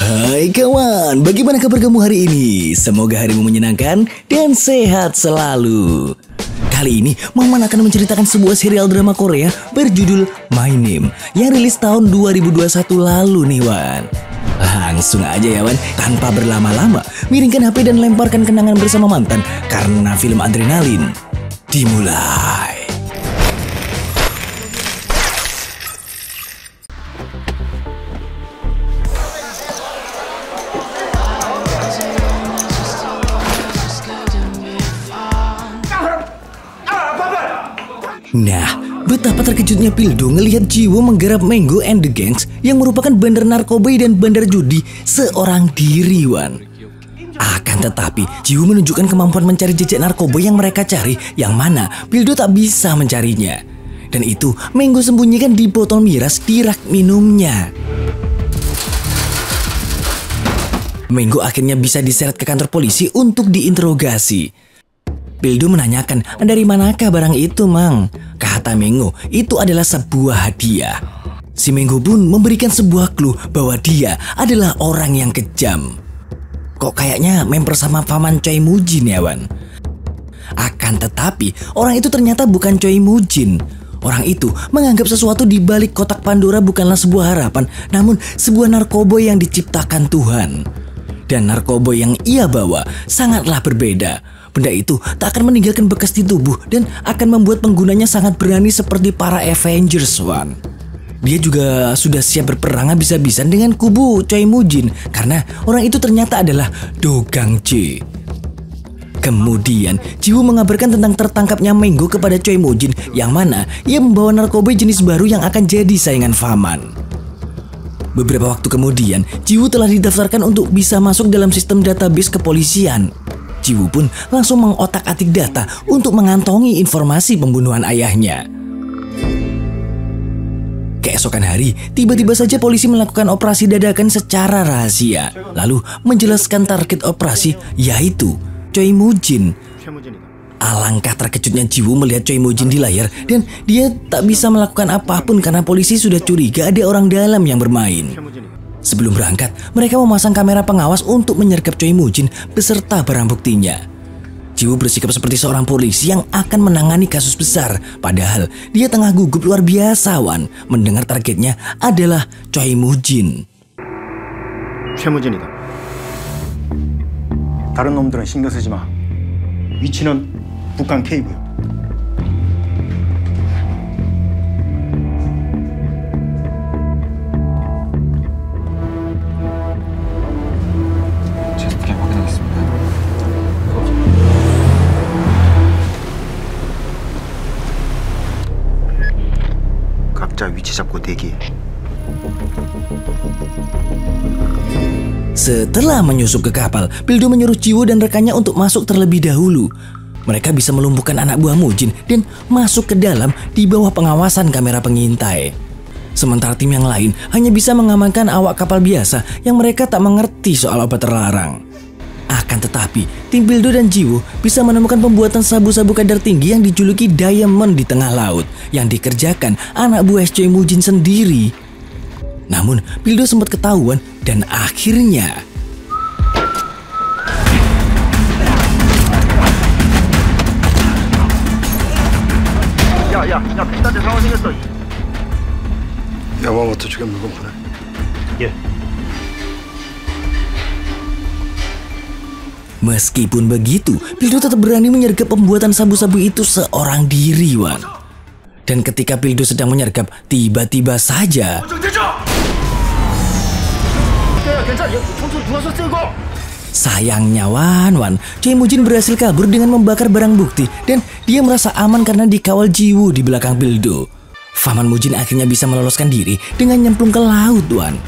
Hai kawan, bagaimana kabar kamu hari ini? Semoga harimu menyenangkan dan sehat selalu. Kali ini Maman akan menceritakan sebuah serial drama Korea berjudul My Name yang rilis tahun 2021 lalu nih Wan. Langsung aja ya Wan, tanpa berlama-lama, miringkan HP dan lemparkan kenangan bersama mantan karena film adrenalin dimulai. Nah, betapa terkejutnya Pildo ngelihat Jiwo menggarap Mango and the Gangs yang merupakan bandar narkoba dan bandar judi seorang diri, Wan. Akan tetapi, Jiwo menunjukkan kemampuan mencari jejak narkoba yang mereka cari, yang mana Pildo tak bisa mencarinya. Dan itu Mango sembunyikan di botol miras di rak minumnya. Mango akhirnya bisa diseret ke kantor polisi untuk diinterogasi. Pildo menanyakan, dari manakah barang itu, Mang? Kata Mango, itu adalah sebuah hadiah. Si Mango pun memberikan sebuah clue bahwa dia adalah orang yang kejam. Kok kayaknya member sama paman Choi Mujin ya, Wan? Akan tetapi, orang itu ternyata bukan Choi Mujin. Orang itu menganggap sesuatu di balik kotak Pandora bukanlah sebuah harapan, namun sebuah narkoba yang diciptakan Tuhan. Dan narkoba yang ia bawa sangatlah berbeda. Benda itu tak akan meninggalkan bekas di tubuh dan akan membuat penggunanya sangat berani seperti para Avengers, Wan. Dia juga sudah siap berperang habis-habisan dengan kubu Choi Mujin karena orang itu ternyata adalah Do Gang Jae. Kemudian, Jiwo mengabarkan tentang tertangkapnya Mango kepada Choi Mujin yang mana ia membawa narkoba jenis baru yang akan jadi saingan Faman. Beberapa waktu kemudian, Jiwo telah didaftarkan untuk bisa masuk dalam sistem database kepolisian. Jiwo pun langsung mengotak-atik data untuk mengantongi informasi pembunuhan ayahnya. Keesokan hari, tiba-tiba saja polisi melakukan operasi dadakan secara rahasia, lalu menjelaskan target operasi yaitu Choi Mujin. Alangkah terkejutnya Jiwo melihat Choi Mujin di layar dan dia tak bisa melakukan apapun karena polisi sudah curiga ada orang dalam yang bermain. Sebelum berangkat, mereka memasang kamera pengawas untuk menyergap Choi Mujin beserta barang buktinya. Jiwo bersikap seperti seorang polisi yang akan menangani kasus besar, padahal dia tengah gugup luar biasa, Wan, mendengar targetnya adalah Choi Mujin. 최무진이다. 다른 놈들은 신경 쓰지 마. 위치는 북한 K구역. 위치 잡고 대기. Setelah menyusup ke kapal, Pildo menyuruh Jiwo dan rekannya untuk masuk terlebih dahulu. Mereka bisa melumpuhkan anak buah Mujin dan masuk ke dalam di bawah pengawasan kamera pengintai. Sementara tim yang lain hanya bisa mengamankan awak kapal biasa yang mereka tak mengerti soal obat terlarang. Akan tetapi, tim Pildo dan Jiwo bisa menemukan pembuatan sabu-sabu kadar tinggi yang dijuluki Diamond di tengah laut yang dikerjakan anak buah Choi Mujin sendiri. Namun, Pildo sempat ketahuan dan akhirnya 야, 비싼데 상황 생겼어. 야마모토 쪽에 물건 보내. 예. Meskipun begitu, Pildo tetap berani menyergap pembuatan sabu-sabu itu seorang diri, Wan. Dan ketika Pildo sedang menyergap, tiba-tiba saja sayangnya Wan, Choi Mujin berhasil kabur dengan membakar barang bukti dan dia merasa aman karena dikawal Jiwo di belakang Pildo. Faman Mujin akhirnya bisa meloloskan diri dengan nyemplung ke laut, Wan.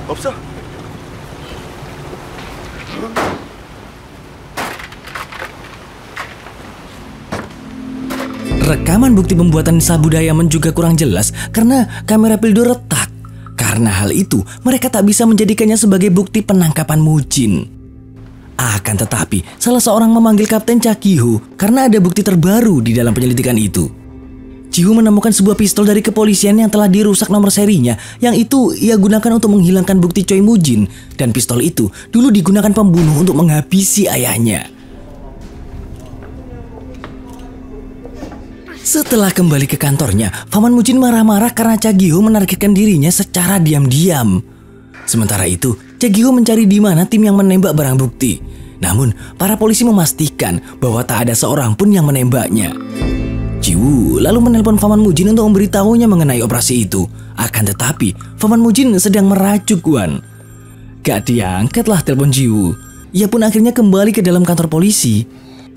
없어? Rekaman bukti pembuatan sabu Diamond juga kurang jelas karena kamera Pildo retak. Karena hal itu, mereka tak bisa menjadikannya sebagai bukti penangkapan Mujin. Akan tetapi, salah seorang memanggil Kapten Cha Ki-ho karena ada bukti terbaru di dalam penyelidikan itu. Jiwoo menemukan sebuah pistol dari kepolisian yang telah dirusak nomor serinya, yang itu ia gunakan untuk menghilangkan bukti Choi Moo-jin, dan pistol itu dulu digunakan pembunuh untuk menghabisi ayahnya. Setelah kembali ke kantornya, Paman Moo-jin marah-marah karena Cha Gi-ho menargetkan dirinya secara diam-diam. Sementara itu, Cha Gi-ho mencari di mana tim yang menembak barang bukti. Namun, para polisi memastikan bahwa tak ada seorang pun yang menembaknya. Jiwoo lalu menelpon Paman Moo-jin untuk memberitahunya mengenai operasi itu. Akan tetapi, Paman Moo-jin sedang merajuk Wan. Gak diangkatlah telepon Jiwoo. Ia pun akhirnya kembali ke dalam kantor polisi.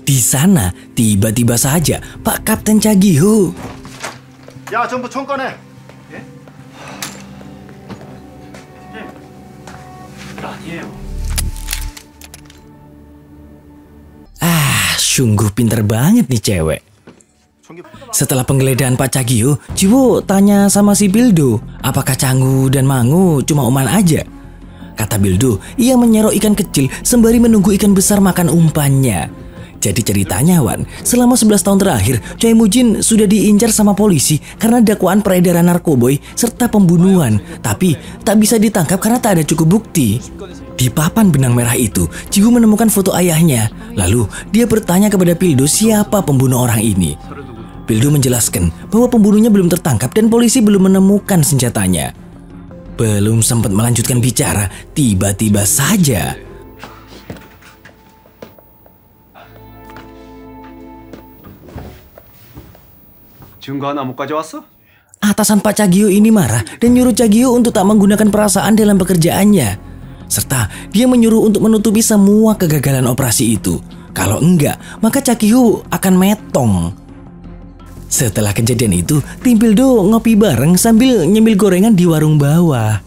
Di sana, tiba-tiba saja Pak Kapten Cha Gi-ho. 야, 전부 총 꺼내. 예? 아니에요. Sungguh pinter banget nih cewek. Setelah penggeledahan Pak Cha Gi-ho, Jiwoo tanya sama si Bildo, apakah Changwoo dan Mangu cuma oman aja? Kata Bildo, ia menyerok ikan kecil sembari menunggu ikan besar makan umpannya. Jadi ceritanya Wan, selama 11 tahun terakhir, Choi Moo-jin sudah diincar sama polisi karena dakwaan peredaran narkoboy serta pembunuhan. Tapi tak bisa ditangkap karena tak ada cukup bukti. Di papan benang merah itu, Jiwoo menemukan foto ayahnya. Lalu dia bertanya kepada Bildo siapa pembunuh orang ini. Bildo menjelaskan bahwa pembunuhnya belum tertangkap dan polisi belum menemukan senjatanya. Belum sempat melanjutkan bicara, tiba-tiba saja 증거 하나 못 가져왔어? atasan Pak Cha Gi-ho ini marah dan nyuruh Cha Gi-ho untuk tak menggunakan perasaan dalam pekerjaannya. Serta dia menyuruh untuk menutupi semua kegagalan operasi itu. Kalau enggak, maka Cha Gi-ho akan metong. Setelah kejadian itu, tim Bildo ngopi bareng sambil nyemil gorengan di warung bawah.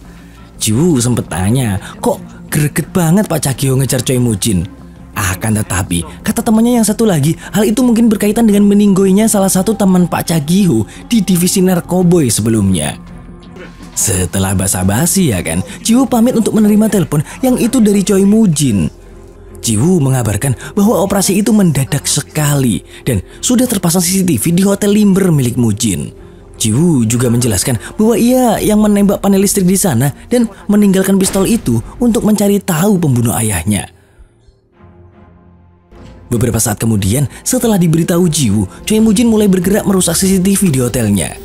Jiwoo sempet tanya, kok greget banget Pak Cha Gi-ho ngejar Choi Moo-jin? Akan tetapi, kata temannya yang satu lagi, hal itu mungkin berkaitan dengan meninggoinya salah satu teman Pak Cha Gi-ho di divisi narkoboy sebelumnya. Setelah basa-basi ya kan, Jiwoo pamit untuk menerima telepon yang itu dari Choi Moo-jin. Jiwoo mengabarkan bahwa operasi itu mendadak sekali dan sudah terpasang CCTV di hotel Limber milik Moo-jin. Jiwoo juga menjelaskan bahwa ia yang menembak panel listrik di sana dan meninggalkan pistol itu untuk mencari tahu pembunuh ayahnya. Beberapa saat kemudian, setelah diberitahu Jiwoo, Choi Moo-jin mulai bergerak merusak CCTV di hotelnya.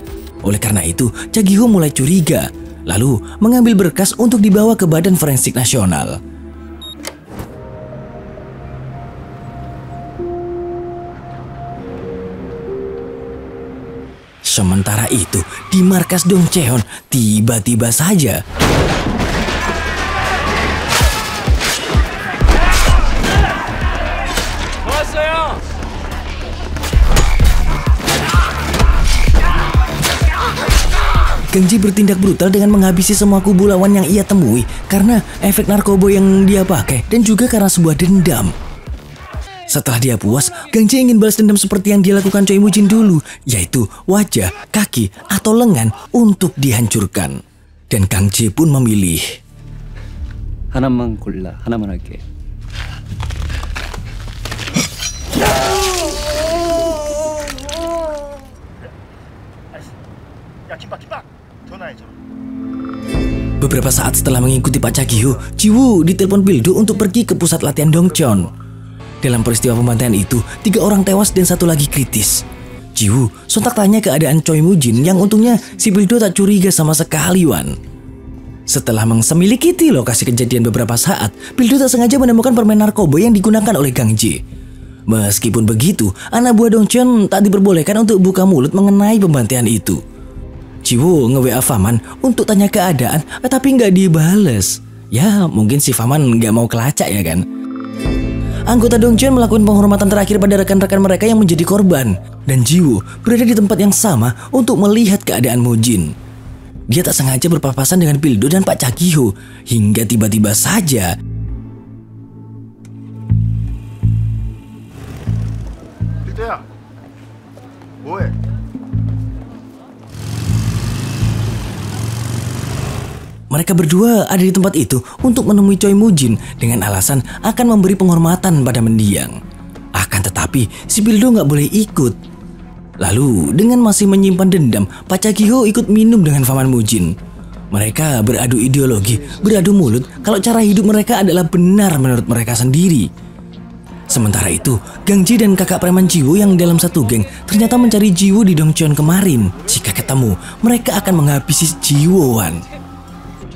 Oleh karena itu, Cha Gi-ho mulai curiga, lalu mengambil berkas untuk dibawa ke Badan Forensik Nasional. Sementara itu, di markas Dong Cheon, tiba-tiba saja Kang Ji bertindak brutal dengan menghabisi semua kubu lawan yang ia temui karena efek narkoba yang dia pakai dan juga karena sebuah dendam. Setelah dia puas, Kang Ji ingin balas dendam seperti yang dia lakukan Choi Moo-jin dulu, yaitu wajah, kaki, atau lengan untuk dihancurkan. Dan Kang Ji pun memilih. 하나만 골라, 하나만 할게. Beberapa saat setelah mengikuti Pak Cha Gi-ho, Jiwoo ditelepon Bildo untuk pergi ke pusat latihan Dongcheon. Dalam peristiwa pembantaian itu, 3 orang tewas dan 1 lagi kritis. Jiwoo sontak tanya keadaan Choi Moo-jin yang untungnya si Bildo tak curiga sama sekali Wan. Setelah mengsemiliki lokasi kejadian beberapa saat, Bildo tak sengaja menemukan permen narkoba yang digunakan oleh Kang Ji. Meskipun begitu, anak buah Dongcheon tak diperbolehkan untuk buka mulut mengenai pembantaian itu. Jiwoo nge-WA Faman untuk tanya keadaan, tapi nggak dibales. Ya, mungkin si Faman nggak mau kelacak ya kan. Anggota Dongcheon melakukan penghormatan terakhir pada rekan-rekan mereka yang menjadi korban. Dan Jiwoo berada di tempat yang sama untuk melihat keadaan Moo-jin. Dia tak sengaja berpapasan dengan Bildo dan Pak Cha Gi-ho hingga tiba-tiba saja 빌도야, 뭐해? mereka berdua ada di tempat itu untuk menemui Choi Moo-jin dengan alasan akan memberi penghormatan pada mendiang. Akan tetapi, si Bildo nggak boleh ikut. Lalu dengan masih menyimpan dendam, Pak Chagihyo ikut minum dengan Paman Mujin. Mereka beradu ideologi, beradu mulut kalau cara hidup mereka adalah benar menurut mereka sendiri. Sementara itu, Gang Ji dan kakak preman Jiwoo yang dalam satu geng ternyata mencari Jiwoo di Dongcheon kemarin. Jika ketemu, mereka akan menghabisi Jiwoo Wan.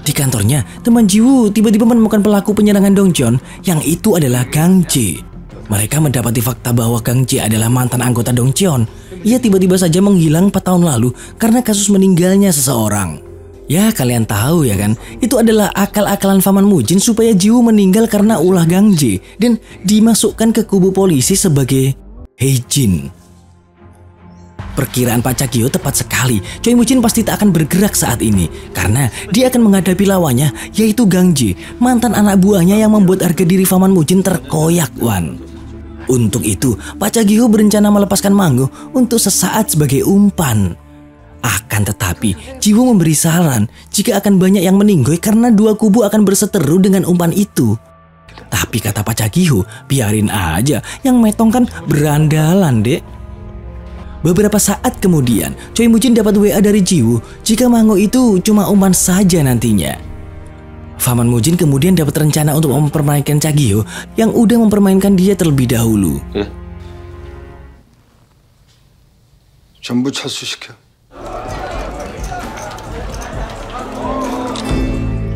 Di kantornya, teman Jiwoo tiba-tiba menemukan pelaku penyerangan Dongcheon yang itu adalah Gang Ji. Mereka mendapati fakta bahwa Gang Ji adalah mantan anggota Dongcheon. Ia tiba-tiba saja menghilang 4 tahun lalu karena kasus meninggalnya seseorang. Ya kalian tahu ya kan, itu adalah akal-akalan Paman Mujin supaya Jiwoo meninggal karena ulah Gang Ji dan dimasukkan ke kubu polisi sebagai Heijin. Perkiraan Pak Chagihyo tepat sekali. Choi Mujin pasti tak akan bergerak saat ini karena dia akan menghadapi lawannya yaitu Gang Ji, mantan anak buahnya yang membuat harga diri Paman Mujin terkoyak Wan. Untuk itu, Pak Chagihyo berencana melepaskan Manggo untuk sesaat sebagai umpan. Akan tetapi, Jiwoo memberi saran jika akan banyak yang meninggoy karena dua kubu akan berseteru dengan umpan itu. Tapi kata Pak Chagihyo, biarin aja, yang metong kan berandalan dek. Beberapa saat kemudian, Choi Mujin dapat WA dari Jiwoo jika Manggo itu cuma umpan saja nantinya. Paman Mujin kemudian dapat rencana untuk mempermainkan Chagihyo yang udah mempermainkan dia terlebih dahulu. 전부 철수시켜.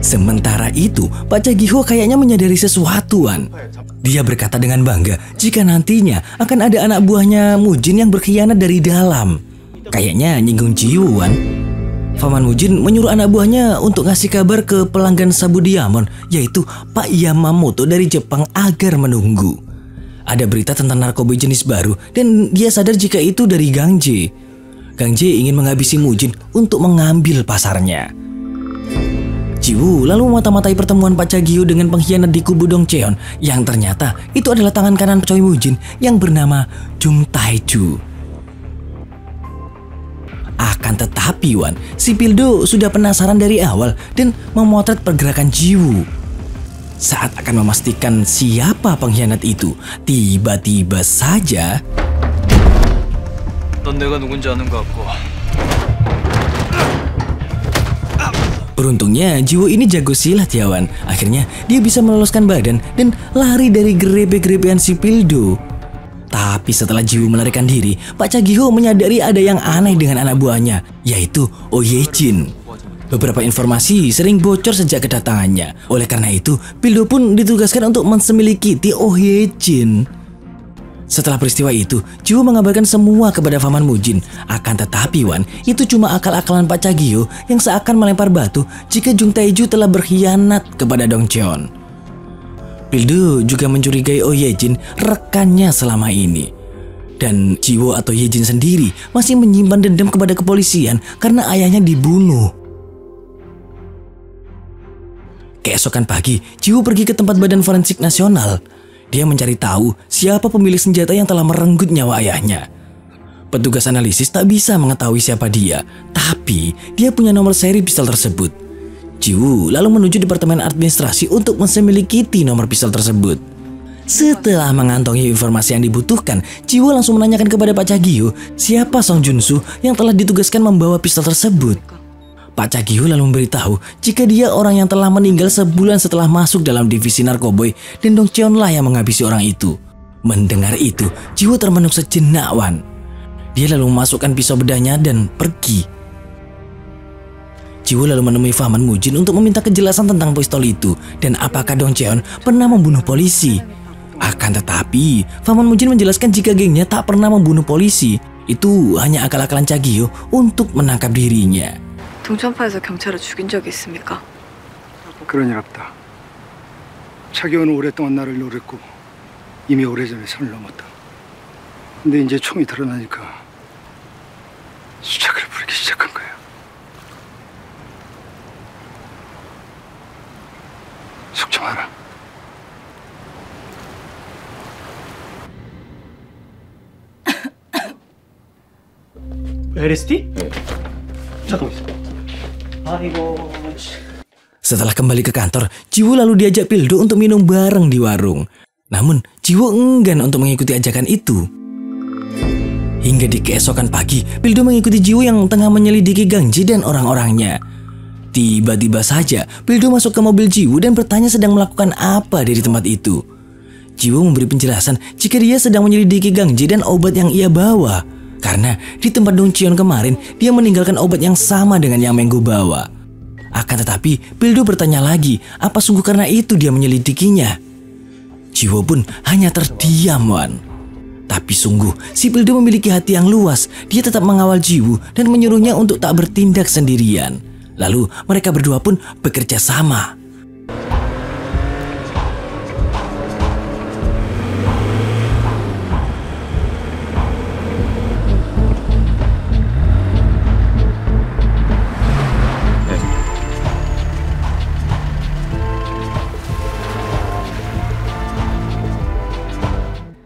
Sementara itu, Pak Chagihyo kayaknya menyadari sesuatu Wan. Dia berkata dengan bangga jika nantinya akan ada anak buahnya Mujin yang berkhianat dari dalam. Kayaknya nyinggung Jiwoo Wan. Paman Mujin menyuruh anak buahnya untuk ngasih kabar ke pelanggan Sabu Diamond, yaitu Pak Yamamoto dari Jepang agar menunggu. Ada berita tentang narkoba jenis baru dan dia sadar jika itu dari Gang Ji. Gang Ji ingin menghabisi Mujin untuk mengambil pasarnya. Jiwoo lalu memata-matai pertemuan Pak Chagihyo dengan pengkhianat di kubu Dongcheon yang ternyata itu adalah tangan kanan Choi Mujin yang bernama Jung Tae-ju. Akan tetapi Wan, si Pildo sudah penasaran dari awal dan memotret pergerakan Jiwoo. Saat akan memastikan siapa pengkhianat itu, tiba-tiba saja 넌 내가 누군지 아는 것 같고. beruntungnya Jiwoo ini jago silat ya Wan. Akhirnya dia bisa meloloskan badan dan lari dari grepe-grepean si Pildo. Tapi setelah Jiwoo melarikan diri, Pak Chagihyo menyadari ada yang aneh dengan anak buahnya, yaitu Oh Ye-jin. Beberapa informasi sering bocor sejak kedatangannya. Oleh karena itu, Pildo pun ditugaskan untuk mensemiliki Oh Ye-jin. Setelah peristiwa itu, Jiwoo mengabarkan semua kepada Paman Mujin. Akan tetapi Wan, itu cuma akal-akalan Pak Chagihyo yang seakan melempar batu jika Jung Tae-ju telah berkhianat kepada Dongcheon. Pildo juga mencurigai Oh Ye-jin rekannya selama ini. Dan Jiwoo atau Ye-jin sendiri masih menyimpan dendam kepada kepolisian karena ayahnya dibunuh. Keesokan pagi, Jiwoo pergi ke tempat Badan Forensik Nasional. Dia mencari tahu siapa pemilik senjata yang telah merenggut nyawa ayahnya. Petugas analisis tak bisa mengetahui siapa dia, tapi dia punya nomor seri pistol tersebut. Jiwoo lalu menuju departemen administrasi untuk memiliki nomor pistol tersebut. Setelah mengantongi informasi yang dibutuhkan, Jiwoo langsung menanyakan kepada Pak Chagihyo siapa Song Junsu yang telah ditugaskan membawa pistol tersebut. Pak Chagihyo lalu memberitahu jika dia orang yang telah meninggal sebulan setelah masuk dalam divisi narkoboy dan Dongcheon lah yang menghabisi orang itu. Mendengar itu, Jiwoo termenung sejenak Wan. Dia lalu memasukkan pisau bedahnya dan pergi. Jiwoo lalu menemui Paman Mujin untuk meminta kejelasan tentang pistol itu dan apakah Dongcheon pernah membunuh polisi. Akan tetapi, Paman Mujin menjelaskan jika gengnya tak pernah membunuh polisi. Itu hanya akal-akalan Chagihyo untuk menangkap dirinya. 동천파에서 경찰을 죽인 적이 있습니까? 그런 일 없다. 차기호는 오랫동안 나를 노렸고 이미 오래전에 선을 넘었다. 근데 이제 총이 드러나니까 수작을 부리기 시작한 거야. 속지 마라. LSD? 잠깐만 있어. 아이고. Setelah kembali ke kantor, Jiwoo lalu diajak Pildo untuk minum bareng di warung. Namun, Jiwoo enggan untuk mengikuti ajakan itu. Hingga di keesokan pagi, Pildo mengikuti Jiwoo yang tengah menyelidiki Gang Ji dan orang-orangnya. Tiba-tiba saja, Pildo masuk ke mobil Jiwoo dan bertanya sedang melakukan apa dari tempat itu. Jiwoo memberi penjelasan jika dia sedang menyelidiki Gang Ji dan obat yang ia bawa. Karena di tempat Dong Cheon kemarin, dia meninggalkan obat yang sama dengan yang Menggo bawa. Akan tetapi, Pildo bertanya lagi, apa sungguh karena itu dia menyelidikinya? Jiwoo pun hanya terdiam, Wan. Tapi sungguh, si Pildo memiliki hati yang luas. Dia tetap mengawal Jiwoo dan menyuruhnya untuk tak bertindak sendirian. Lalu mereka berdua pun bekerja sama.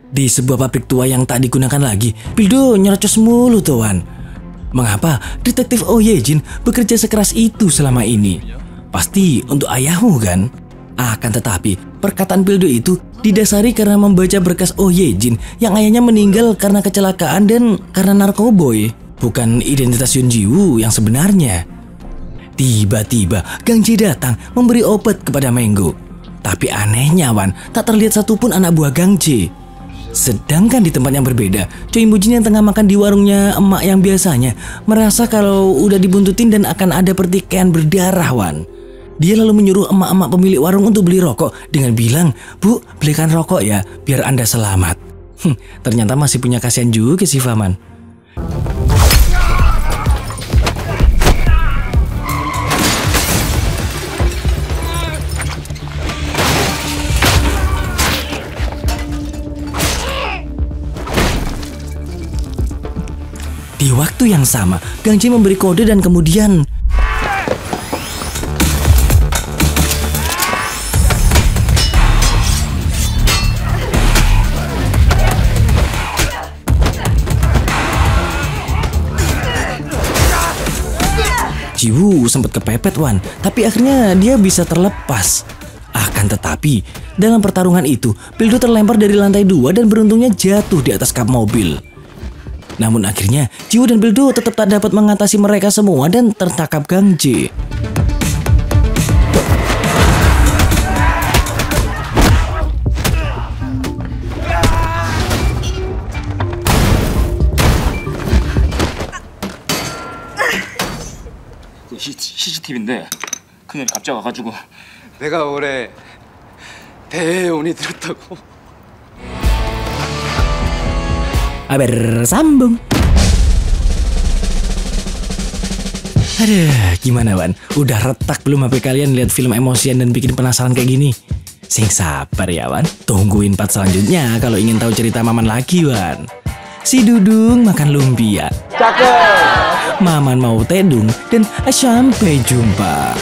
Di sebuah pabrik tua yang tak digunakan lagi, Pildo nyerocos mulu tuan. Mengapa detektif Oh Ye-jin bekerja sekeras itu selama ini? Pasti untuk ayahmu kan? Akan tetapi, perkataan Pildo itu didasari karena membaca berkas Oh Ye-jin yang ayahnya meninggal karena kecelakaan dan karena narkoboy, bukan identitas Yoon Ji-woo yang sebenarnya. Tiba-tiba Gang Ji datang memberi obat kepada Menggo. Tapi anehnya Wan, tak terlihat satupun anak buah Gang Ji. Sedangkan di tempat yang berbeda, Choi Moo-jin yang tengah makan di warungnya emak yang biasanya merasa kalau udah dibuntutin dan akan ada pertikaian berdarah, Wan. Dia lalu menyuruh emak-emak pemilik warung untuk beli rokok dengan bilang, "Bu, belikan rokok ya, biar Anda selamat." Ternyata masih punya kasihan juga si Faman. Di waktu yang sama, Gang Ji memberi kode dan kemudian Jiwoo sempat kepepet Wan, tapi akhirnya dia bisa terlepas. Akan tetapi, dalam pertarungan itu, Pildo terlempar dari lantai 2 dan beruntungnya jatuh di atas kap mobil. Namun akhirnya, Jiwoo dan Pildo tetap tak dapat mengatasi mereka semua dan tertangkap Gang Ji. CCTV인데 그녀이 갑자기 와가지고 내가 올해 대운이 들었다고. Bersambung. Aduh, gimana Wan? Udah retak belum HP kalian lihat film emosian dan bikin penasaran kayak gini? Sing sabar ya Wan. Tungguin part selanjutnya kalau ingin tahu cerita Maman lagi Wan. Si Dudung makan lumpia. Cakep. Maman mau tedung dan sampai jumpa.